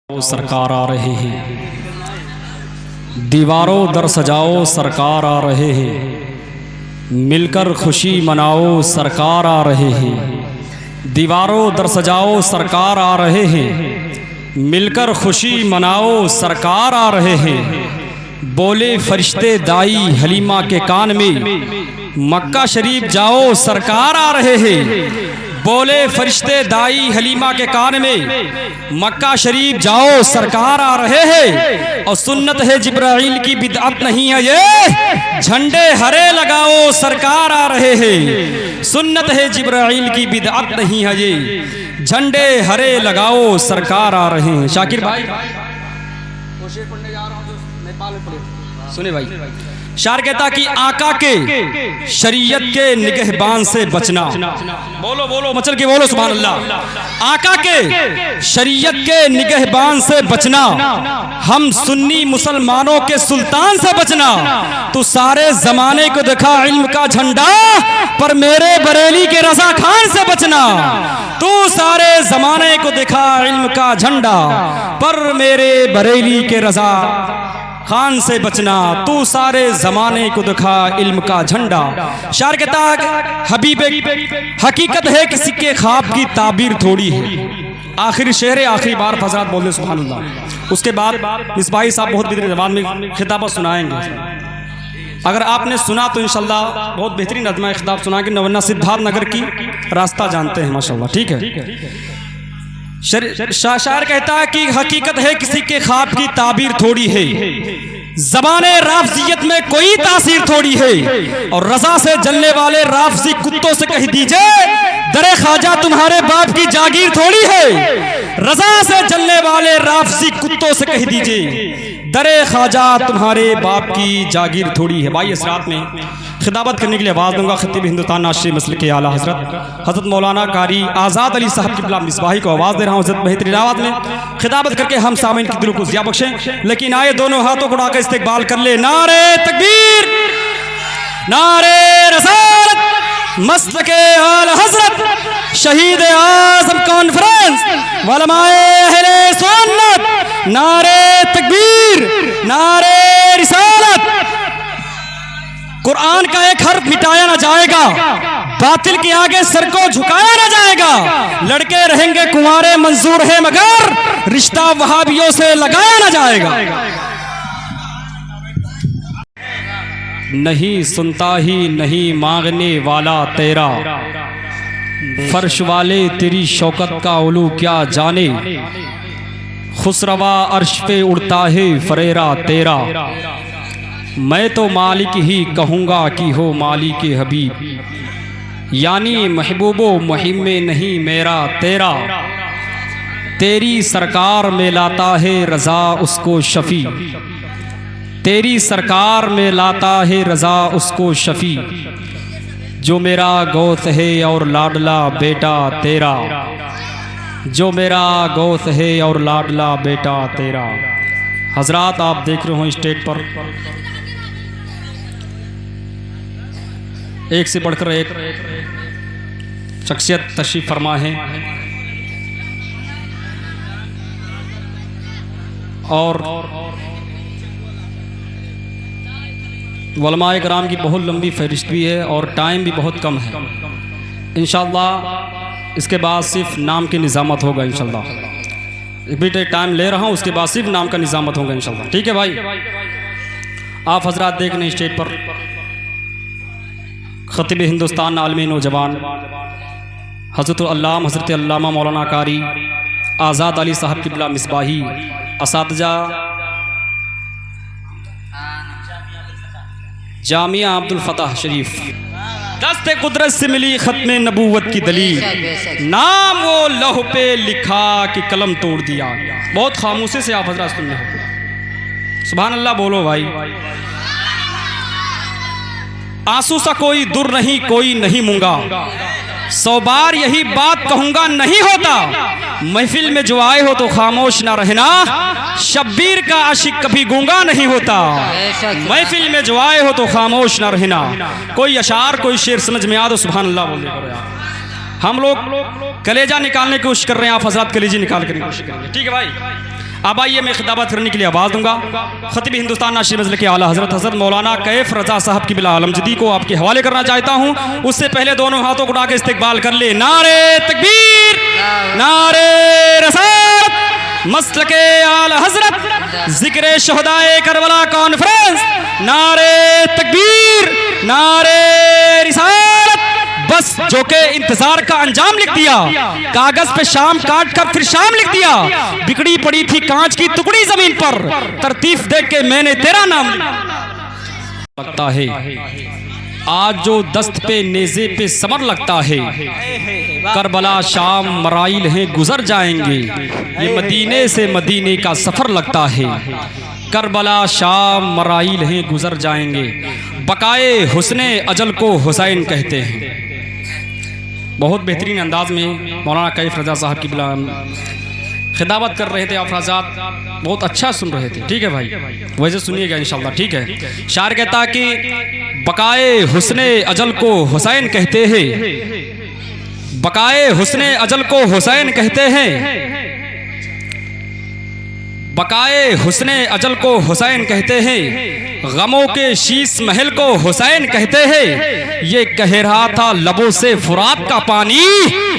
सरकार आ रहे हैं, दीवारों दर सजाओ सरकार आ रहे हैं, मिलकर खुशी मनाओ सरकार आ रहे हैं। दीवारों दर सजाओ सरकार आ रहे हैं, मिलकर खुशी मनाओ सरकार आ रहे हैं। बोले फरिश्ते दाई हलीमा के कान में, मक्का शरीफ जाओ सरकार आ रहे हैं। बोले फरिश्ते दाई हलीमा के कान में, मक्का शरीफ जाओ सरकार आ रहे हैं। और सुन्नत है जिब्राइल की बिदअत नहीं है ये, झंडे हरे लगाओ सरकार आ रहे हैं। सुन्नत है जिब्राइल की बिदअत नहीं है ये, झंडे हरे लगाओ सरकार आ रहे हैं। शाकिर भाई शेर पढ़ने जा रहा हूं जो नेपाल में पढ़े, सुने भाई। शार कहता कि आका के शरीयत के निगहबान से बचना, बोलो बोलो मचल के बोलो सुभान अल्लाह। आका के शरीयत के निगहबान से बचना, हम सुन्नी मुसलमानों के सुल्तान से बचना। तू सारे जमाने को दिखा इल्म का झंडा, पर मेरे बरेली के रजा खान से बचना। तू सारे जमाने को दिखा इल्म का झंडा, पर मेरे बरेली के रजा खान से बचना। तू सारे जमाने को दिखा इल्म का झंडा। शार कहता हबीब हकीकत है किसी के ख्वाब की ताबीर थोड़ी है। आखिरी शेर आखिरी बार फजरात बोले सुभान अल्लाह। उसके बाद मिसबाही साहब बहुत बेहतरीन जबान में खिताब सुनाएंगे। अगर आपने सुना तो इंशाल्लाह बहुत बेहतरीन नज़्म खिताब सुना कि नवन्ना सिद्धार्थ नगर की रास्ता जानते हैं माशाल्लाह। ठीक है। शायर कहता है कि हकीकत है किसी के ख्वाब की ताबीर थोड़ी है, ज़बाने राफ़ज़ियत में कोई तासीर थोड़ी है। और रज़ा से जलने वाले राफ़ज़ी कुत्तों से कह दीजिए, दरे ख्वाजा तुम्हारे बाप की जागीर थोड़ी है। रज़ा से जलने वाले राफ़ज़ी कुत्तों से कह दीजिए, दरे ख्वाजा तुम्हारे बाप की जागीर थोड़ी है। भाई इस रात में खिताबत करने के लिए आवाज़ दूंगा खतीब हिंदुस्तान नाशरी मसले के आला हज़रत मौलाना कारी आज़ाद अली साहब की बिला मिसबाही को आवाज़ दे रहा हूँ। हज़रत बेहतरीन आवाज़ में खिताबत करके हम सामीन की दिलों को ज़िया बख्शें। लेकिन आए दोनों हाथों को उठाकर इस्तेक़बाल कर ले, नारे तकबीर, नारे रसालत, मस्तके आला हज़रत शहीद आज़म कॉन्फ्रेंस वलमाए अहले सुन्नत, नारे तकबीर, नारे रिसालत। कुरान का एक हर्फ मिटाया ना जाएगा, बातिल के आगे सर को झुकाया ना जाएगा। लड़के रहेंगे कुंवारे मंजूर है, मगर रिश्ता वहाबियों से लगाया ना जाएगा। नहीं सुनता ही नहीं मांगने वाला तेरा, फर्श वाले तेरी शौकत का उलू क्या जाने। खुसरवा अर्श पे उड़ता है फरेरा तेरा, मैं तो मालिक ही कहूँगा कि हो मालिक हबीब। यानी महबूबो मुहिम में नहीं मेरा तेरा, तेरी सरकार में लाता है रज़ा उसको शफ़ी। तेरी सरकार में लाता है रज़ा उसको शफ़ी, जो मेरा गौस है और लाडला बेटा तेरा, जो मेरा गौस है और लाडला बेटा तेरा। हजरात आप देख रहे हो स्टेज पर एक से बढ़कर एक शख्सियत तशरीफ फरमा है, और उलमाए कराम की बहुत लंबी फहरिस्त भी है और टाइम भी बहुत कम है। इंशाअल्लाह इसके बाद सिर्फ नाम की निज़ामत होगा। इंशाअल्लाह एक भी टाइम ले रहा हूँ, उसके बाद सिर्फ नाम का निज़ामत होगा इंशाअल्लाह। ठीक है भाई। आप हजरात देख रहे हैं स्टेज पर खतीब हिंदुस्तान आलमी नौजवान हज़रत अल्लामा मौलाना कारी आज़ाद अली साहब की बिला मिसबाही असातिज़ा जामिया अब्दुल फ़ताह शरीफ, दस्ते कुदरत से मिली ख़त्मे नबूवत की दलील, नाम वो लौह पे लिखा कि कलम तोड़ दिया। बहुत खामोशी से आप हजरात सुन रहे हो, सुभान अल्लाह बोलो भाई। आंसू सा कोई दुर नहीं, कोई नहीं मूंगा, 100 बार यही बात कहूंगा नहीं होता। महफिल में जो आए हो तो खामोश ना रहना, शब्बीर का आशिक कभी गूंगा नहीं होता। महफिल में जो आए हो तो खामोश ना रहना। कोई अशार कोई शेर समझ में आ तो सुभान अल्लाह बोले करो यार। हम लोग कलेजा निकालने की कोशिश कर रहे हैं, आप हजरात कलेजी निकाल करने की कोशिश करेंगे। ठीक है भाई। अब आइए मैं खिताबत करने के लिए आवाज़ दूंगा। खतीब हिंदुस्तान नाशिर मजलिस के आला हज़रत हज़रत मौलाना कैफ रज़ा साहब की बिला आलमजदी को आपके हवाले करना चाहता हूँ। उससे पहले दोनों हाथों को उठा के इस्तकबाल कर ले। नारे तकबीर, नारे रसालत, मसलके आला हज़रत, ज़िक्र शुहदाए करबला कॉन्फ्रेंस, नारे तकबीर, नारे रिसालत। बस जो के इंतजार का अंजाम लिख दिया, कागज पे शाम काट कर फिर शाम लिख दिया। बिगड़ी पड़ी थी कांच की टुकड़ी जमीन पर, तरतीब देख के मैंने तेरा नाम लगता है। आज जो दस्त पे नेज़े पे समर लगता है, करबला शाम मराइल हैं गुजर जाएंगे। ये मदीने से मदीने का सफर लगता है। करबला शाम मराइल हैं गुजर जाएंगे। बकाए हुस्ने अजल को हुसैन कहते हैं। बहुत बेहतरीन अंदाज में मौलाना कैफ रज़ा साहब की बिला खिताबत कर रहे थे। अफराजात बहुत अच्छा सुन रहे थे। ठीक है भाई, वैसे सुनिएगा इंशाल्लाह। ठीक है। शायर कहता कि बकाए हुस्ने अजल को हुसैन कहते हैं, बकाए हुस्ने अजल को हुसैन कहते हैं, बकाए हुस्ने अजल को हुसैन कहते हैं, गमों के शीश महल को हुसैन कहते हैं। ये कह रहा था लबों से फुरात का पानी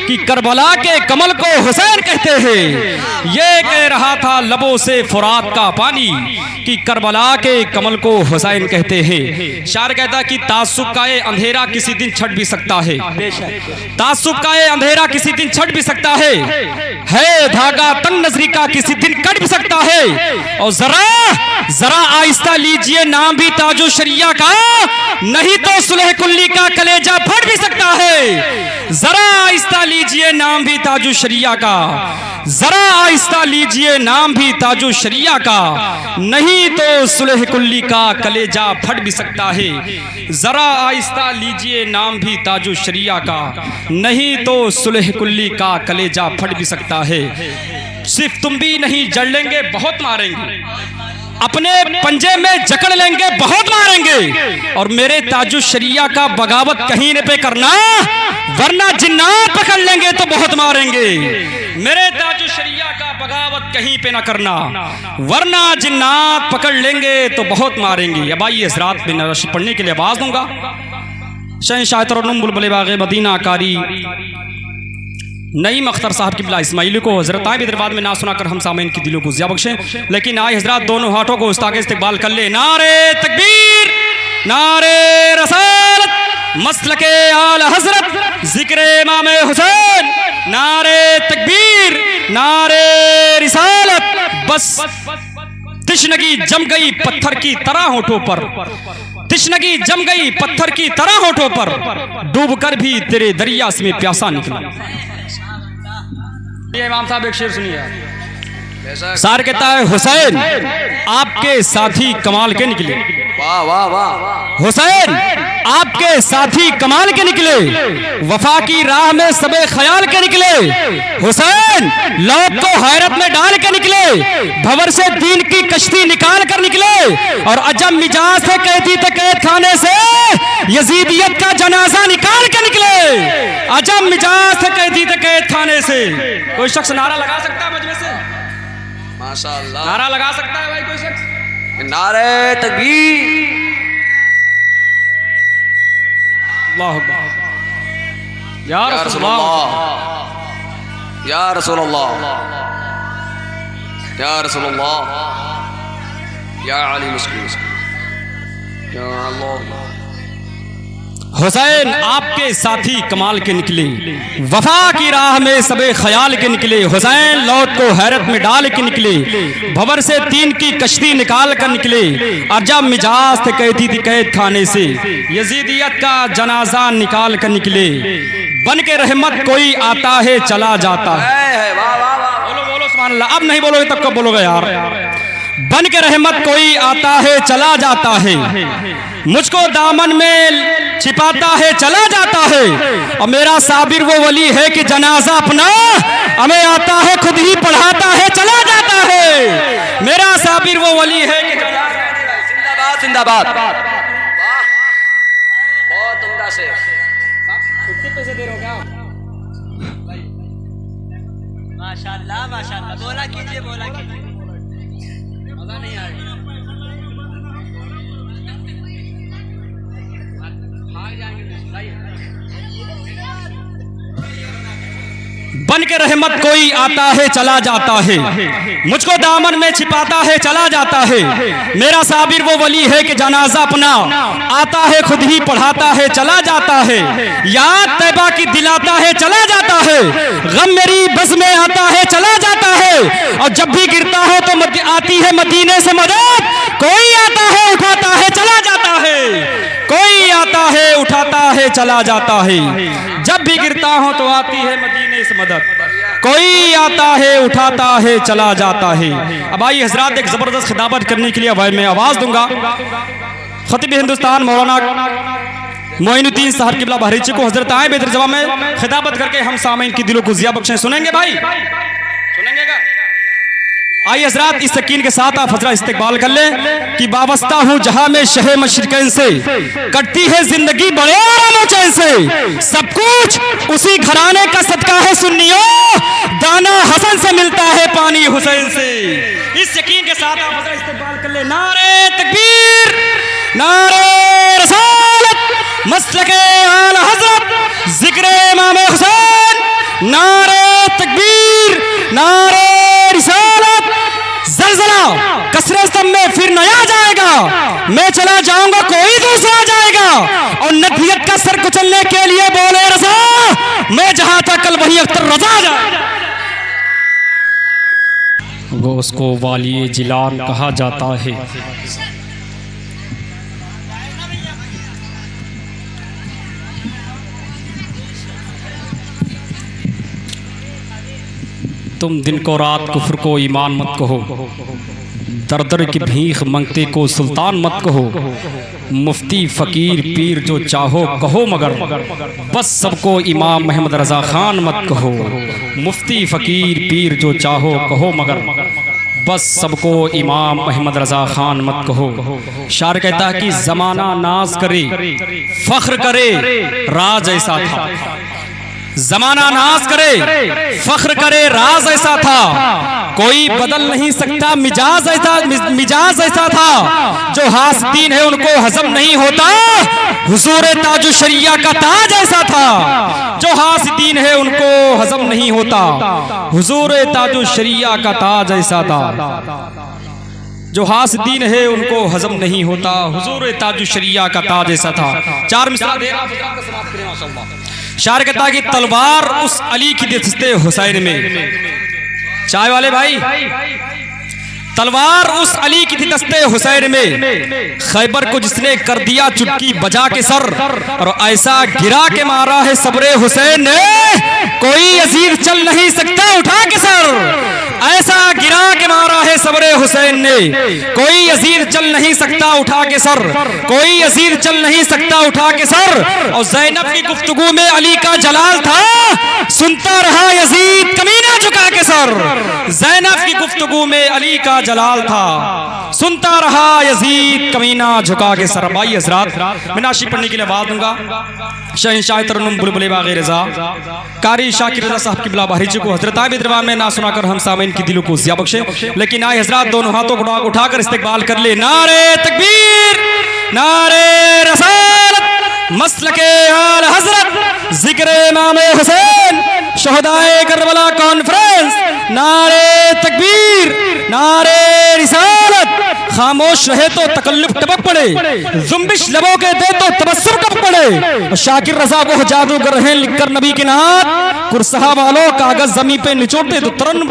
कि करबला के कमल को हुसैन कहते हैं। ये कह रहा था लबों से फुरात का पानी कि करबला के कमल को हुसैन कहते हैं। शायर कहता कि तासुब का ये अंधेरा किसी दिन छट भी सकता है, तासुब का ये अंधेरा किसी दिन छट भी सकता है धागा तंग नजरी का किसी दिन कट भी सकता है। और जरा आहिस्ता लीजिए नाम भी ताजो शरिया का, नहीं तो सुलह कुल्ली का कलेजा फट भी सकता है। जरा आहिस्ता लीजिए नाम भी ताजो शरिया का, जरा आहिस्ता लीजिए नाम भी ताजो शरिया का, नहीं तो सुलह कुल्ली का कलेजा फट भी सकता है। जरा आहिस्ता लीजिए नाम भी ताजो शरिया का, नहीं तो सुलह कुल्ली का कलेजा फट भी सकता है। सिर्फ तुम भी नहीं जड़ लेंगे बहुत मारेंगे, अपने पंजे में जकड़ लेंगे बहुत मारेंगे। और मेरे ताजु शरिया का बगावत कहीं पे करना, वरना जिन्नात पकड़ लेंगे तो बहुत मारेंगे। मेरे ताजु शरिया का बगावत कहीं पे ना करना, वरना जिन्नात पकड़ लेंगे तो बहुत मारेंगे। अब आइए इस रात में नशर पढ़ने के लिए आवाज दूंगा। शहंशाह तरन्नुम बुलबुल बाग़ मदीना कारी नईम अख्तर साहब की बिला इस्माइली को हजरत आए दरबार में ना सुनाकर हम सामईन की दिलों को ज़िया बख्शें। लेकिन आए हजरत दोनों हाथों को उस्ताद के इस्तकबाल कर ले। नारे तकबीर, नारे रसालत, मसलके आला हजरत, जिक्र इमाम हुसैन, नारे तकबीर, नारे रिसालत। बस तिश्नगी जम गई पत्थर की तरह होठों पर, तिश्नगी जम गई पत्थर की तरह होठों पर, डूबकर भी तेरे दरिया में प्यासा निकला। ये इमाम साहब एक शेर सुनिए। सार कहता है हुसैन आपके साथी कमाल के निकले, वाह वाह वाह। हुसैन आपके साथी कमाल के निकले, वफा की राह में सबे ख्याल के निकले। हुसैन लौट को हैरत में डाल के निकले, भंवर से दीन की कश्ती निकाल कर निकले। और अजम मिजाज से कैदी थे कैद खाने से, यजीदियत का जनाजा निकाल के निकले। अजम मिजाज से कैदी थे कैद खाने से। कोई शख्स नारा लगा सकता है मजमे से? माशाअल्लाह, नारा लगा सकता है भाई कोई शख्स? नारे तकबीर, अल्लाहु अकबर। या रसूलल्लाह, या रसूलल्लाह, या रसूलल्लाह, या अली मुस्लिम, या अल्लाह। हुसैन आपके साथी कमाल के निकले, वफा की राह में सबे ख्याल के निकले। हुसैन लौट को हैरत में डाल के निकले, भंवर से तीन की कश्ती निकाल कर निकले। अजब मिजाज थे कैदी थी कैद खाने से, यजीदियत का जनाजा निकाल कर निकले। बन के रहमत कोई आता है चला जाता है। बोलो बोलो सुभान अल्लाह। अब नहीं बोलोगे तब कब बोलोगे यार? बन के रहमत कोई आता है चला जाता है, मुझको दामन में छिपाता है चला जाता है। और मेरा साबिर वो वली है कि जनाजा अपना हमें आता है खुद ही पढ़ाता है चला जाता है। मेरा साबिर वो वली है कि जिंदाबाद जिंदाबाद। बहुत उम्दा से कितने पैसे दे रहे हो क्या? माशाल्लाह माशाल्लाह, बोला कीजिए बोला कीजिए। बन के रहमत कोई आता है चला जाता है, मुझको दामन में छिपाता है चला जाता है। मेरा साबिर वो वली है कि जनाजा अपना आता है खुद ही पढ़ाता है चला जाता है। याद तैबा की दिलाता है चला जाता है, गम मेरी बस में आता है चला जाता है। और जब भी गिरता हो तो आती है मदीने से मदद, कोई आता है उठाता है चला जाता है, कोई आता है उठाता है चला जाता है। जब भी गिरता हूं तो आती है मदीने से मदद, कोई आता है उठाता है चला जाता है। अब आइए हजरात, एक जबरदस्त खिताबत करने के लिए मैं आवाज दूंगा खतीब हिंदुस्तान मौलाना मोइनुद्दीन साहब किबला बहरीची को। हजरत आए बेहतर जवाब में खिताबत करके हम सामीन की दिलों को जिया बख्शें। सुनेंगे भाई, सुनेंगे? आइए हजरात, इस यकीन के साथ आप हजरा इस्तेकबाल कर लें कि वाबस्ता हूँ जहां में शहे मशरिकैन से, कटती है जिंदगी बड़े आराम चैन से। सब कुछ उसी घराने का सदका है सुन्नियों, दाना हसन से मिलता है पानी हुसैन से। इस यकीन के साथ आप हजरा इस्तेकबाल कर लें। नारे तकबीर, नारे रसालत, मसलके आला हज़रत, जिक्र इमाम हुसैन। नारे तकबीर, नारे रिसालत। ज़लज़ला कसरे स्तंभ में फिर नया जाएगा, मैं चला जाऊंगा कोई दूसरा जाएगा। और नबियत का सर कुचलने के लिए बोले रजा, मैं जहां था कल वही अख्तर रजा जाएगा। वो उसको वालिए जिलान कहा जाता है। तुम दिन को रात कुफ्र को ईमान मत कहो, दर दर की भीख मंगते को सुल्तान मत कहो। मुफ्ती फ़कीर पीर जो चाहो कहो, मगर बस सबको इमाम महमद रज़ा ख़ान मत कहो। मुफ्ती फ़कीर पीर जो चाहो कहो, मगर बस सबको इमाम महमद रज़ा ख़ान मत कहो। शायर कहता है कि ज़माना नाज करे फ़ख्र करे, राज ऐसा था। जमाना नाज करे फख्र करे, राज ऐसा था। कोई बदल नहीं सकता मिजाज ऐसा था। जो हासदीन है उनको हजम नहीं होता, हुजूर ताजु शरिया का ताज ऐसा था। जो हासदीन है उनको हजम नहीं होता, हुजूर ताजु शरिया का ताज ऐसा था। जो हासदीन है उनको हजम नहीं होता, हुजूर ताजु शरिया का ताज ऐसा था। चार मिसाल दे रहा। शायर कहता है कि तलवार उस अली की दस्ते हुसैन में, चाय वाले भाई, तलवार उस अली की थी दस्ते हुसैन में। खैबर को जिसने कर दिया चुटकी बजा के सर, और ऐसा गिरा के मारा है सब्रे हुसैन ने, कोई अजीज चल नहीं सकता उठा के सर। ऐसा गिरा के मारा है सब्रे हुसैन ने, कोई अजीज चल नहीं सकता उठा के सर, कोई अजीज चल नहीं सकता उठा के सर। और ज़ैनब की गुफ्तगू में अली का जलाल था, सुनता रहा यजीद कमीना झुका के सर। ज़ैनब की गुफ्तगू में अली का जलाल था, सुनता रहा यजीद कमीना झुका के सर। भाई हज़रात, मैं नाशी पढ़ने के लिए आवाज़ दूंगा शहंशाह तरन्नुम बुलबुल बाग़ रज़ा कारी शाकिर रज़ा साहब की बिला बहरीची को। हज़रत आबिद रवा में ना सुनाकर हम सामीन की दिलों को ज़िया बख्शे। लेकिन आए हज़रात, दोनों हाथों को उठाकर इस्तेक़बाल कर ले। नारे तकबीर, नारे रसालत, मसलके आला हज़रत, जिक्र इमाम हुसैन, शहदाए करबला कॉन्फ्रेंस। नारे तकबीर, नारे रिसालत। खामोश रहे तो तकल्लुफ टपक पड़े, जुम्बिश लबों के दे तो तबस्सुम कब पड़े। शाकिर रज़ा वो जादूगर हैं लिखकर नबी के नाम, कुरसहा वालों कागज जमी पे निचोड़ते तो तुरंत